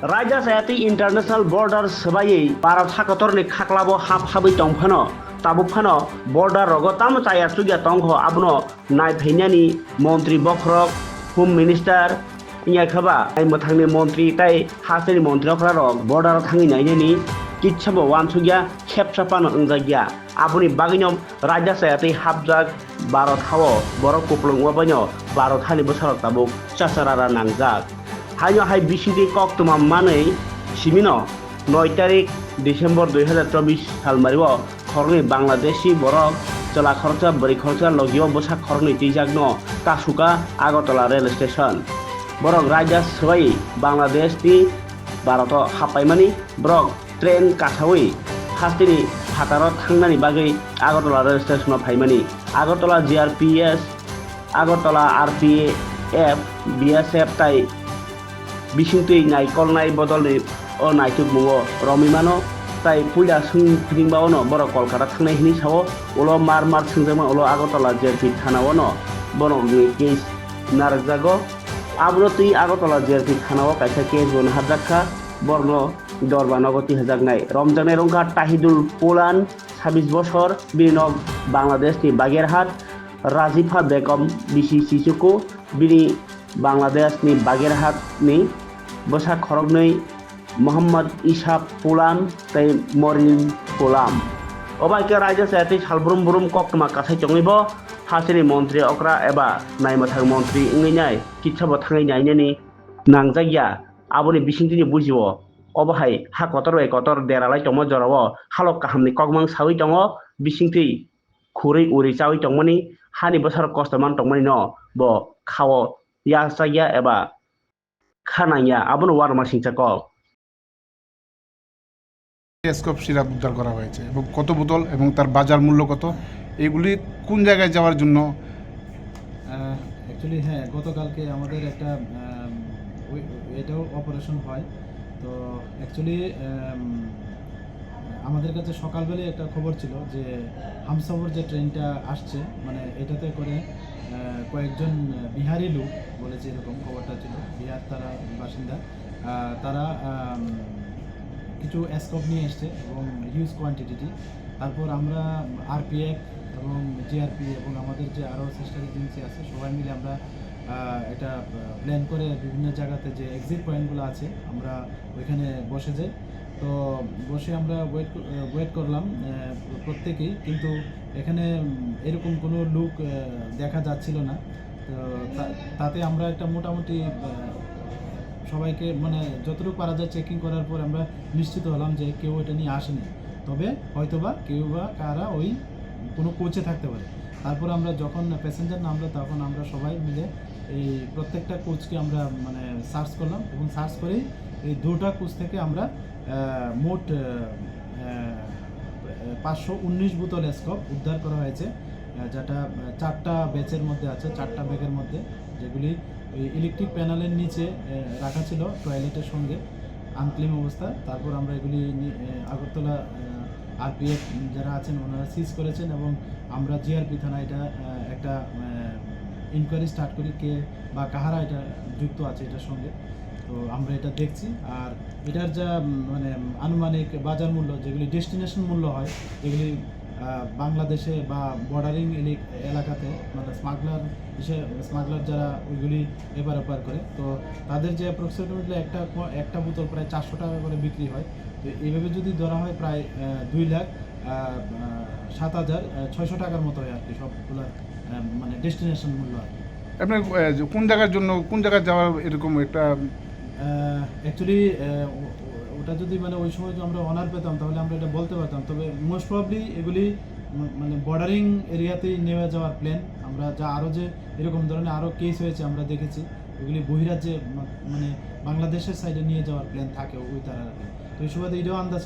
रायजासायाति international border सबायै Bharat हाकतरनि खाख्लाबो हाबै तंफानो ताबुकफानो border रगो ताम चाया सुगिया तंखो आबनो नायफैनानि मंत्री बखरक होम मिनिस्टार इयाखबा मोथांनि मंत्री ताई हासेनि मंत्रिफोरा रक बॉर्डर थांनि नायनि किच्छाबो वानसुगिया खेबसापानो अंजागिया आबुनि बागिनो रायजासायाति हाबजाक भारत हावो बरफ कुप्लुंवाबानो भारत हानि बोसोराव ताबुक चाचारारा नांजाक हायो हाय बिसिंति कक्तमा मानै सिमिनो 9 तारिख डिसेम्बर 2024 साल मारिव खरनि बांलादेशी बरक चला खरचा बरि खरचा लगियो बोसा खरनि तिजागनो कासुका आगरतला रेल स्टेशन बरक राजा सबाई बांलादेश नि भारत हापायमानि बरक ट्रेन कासावै हास्तिनि हातार थांनानि बागै आगरतला रेल स्टेशनाव फायमानि आगरतला जीआरपीएस आगरतला आरपीएफ बीएसएफ ताई बिसिंतै नायकलनाय बदलनि नायथुक मुङो रमिमानो ताई पुइला सोंफिदिंबावनो बर कलकाता थांनाय हिनि सावो उलो मार सोंजोंमोन उलो आगरतला जेरपि थानावनो बननि केस नारजागो आबुनो तै आगरतला जेरपि थानाव कायसा केस बन हाजाखा बरनो दरबानगति हाजागनाय रमजानाय रंगा ताहिदुल पोलान 26 बছর बिनग बांलादेशनि बागेरहाट राजिफा बेगम बिसि सिसुको बिनि बांलादेशनि बागेरहाटनि बोसा खरगनै मोहम्मद इसा पोलान तै मरिन पोलाम अबाइके रायजो सायाति सालब्रुम बुरुम कक्तमा कासाय चङैबो हासिनि मन्त्रि अक्रा एबा नायमथां मन्त्रि इंगैनाय किच्छाबो थाङै नायनायनि नांजागिया आबुनि बिसिंतिनि बुजिवो अबहाय हा कतर वे कतर देरालाय तमो जराव हालक काहामनि कगमां सावै दङ बिसिंति खुरै उरै चावै दंमनि हानि बोसोर कस्तमान दंमनि न ब खावो या सागिया एबा खानाया आबुनो वारमा सिंचाक স্কোপ সিরাপ উদ্ধার করা হয়েছে এবং কত বোতল এবং তার বাজার মূল্য কত এগুলি কোন জায়গায় যাওয়ার জন্য অ্যাকচুয়ালি হ্যাঁ গতকালকে আমাদের একটা এটাও অপারেশন হয় তো অ্যাকচুয়ালি আমাদের কাছে সকালবেলায় একটা খবর ছিল যে হামসফর যে ট্রেনটা আসছে মানে এটাতে করে কয়েকজন বিহারি লোক বলেছে এরকম খবরটা ছিল বিহার তারা বাসিন্দা তারা কিছু স্কোপ নিয়ে এসছে এবং হিউজ কোয়ান্টিটি তারপর আমরা আরপিএফ এবং জিআরপি এবং আমাদের যে আরও সিস্টার এজেন্সি আছে সবাই মিলে আমরা এটা প্ল্যান করে বিভিন্ন জায়গাতে যে এক্সিট পয়েন্টগুলো আছে আমরা ওইখানে বসে যাই তো বসে আমরা ওয়েট করলাম প্রত্যেকেই কিন্তু এখানে এরকম কোনো লোক দেখা যাচ্ছিল না তো তাতে আমরা একটা মোটামুটি সবাইকে মানে যতটুকু পারা যায় চেকিং করার পর আমরা নিশ্চিত হলাম যে কেউ এটা নিয়ে আসেনি তবে হয়তোবা কেউ বা কারা ওই কোনো কোচে থাকতে পারে তারপর আমরা যখন প্যাসেঞ্জার নামলো তখন আমরা সবাই মিলে এই প্রত্যেকটা কোচকে আমরা মানে সার্চ করলাম এবং সার্চ করেই এই দুটা কোচ থেকে আমরা মোট 519 বোতল স্কোপ উদ্ধার করা হয়েছে যেটা 4টা ব্যাচের মধ্যে আছে 4টা ব্যাগের মধ্যে যেগুলি ওই ইলেকট্রিক প্যানেলের নিচে রাখা ছিল টয়লেটের সঙ্গে আনক্লিন অবস্থা তারপর আমরা এগুলি আগরতলা আরপিএফ যারা আছেন ওনারা সিজ করেছেন এবং আমরা জিআরপি থানা এটা একটা ইনকোয়ারি স্টার্ট করি কে বা কাহারা এটা যুক্ত আছে এটার সঙ্গে তো আমরা এটা দেখছি আর এটার যা মানে আনুমানিক বাজার মূল্য যেগুলি ডেস্টিনেশন মূল্য হয় যেগুলি বাংলাদেশে বা বর্ডারিং এলাকাতে মানে স্মাগলার যারা ওইগুলি এপার ওপার করে তো তাদের যে অ্যাপ্রক্সিমেটলি একটা বোতল প্রায় 400 টাকা করে বিক্রি হয় তো এইভাবে যদি ধরা হয় প্রায় 2,07,600 টাকার মতো হয় আর কি সবগুলো মানে ডেস্টিনেশন মূল্য আর কি আপনার কোন জায়গার জন্য কোন জায়গায় যাওয়ার এরকম একটা অ্যাকচুয়ালি ওটা যদি মানে ওই সময় যদি আমরা অনার পেতাম তাহলে আমরা এটা বলতে পারতাম তবে মোস্ট প্রবাবলি এগুলি মানে বর্ডারিং এরিয়াতেই নিয়ে যাওয়ার প্ল্যান আমরা যা আরও যে এরকম ধরনের আরও কেস হয়েছে আমরা দেখেছি ওইগুলি বহিরাজ্যে মানে বাংলাদেশের সাইডে নিয়ে যাওয়ার প্ল্যান থাকে ওই তারা তো এই সুবাদে এটাও আন্দাজ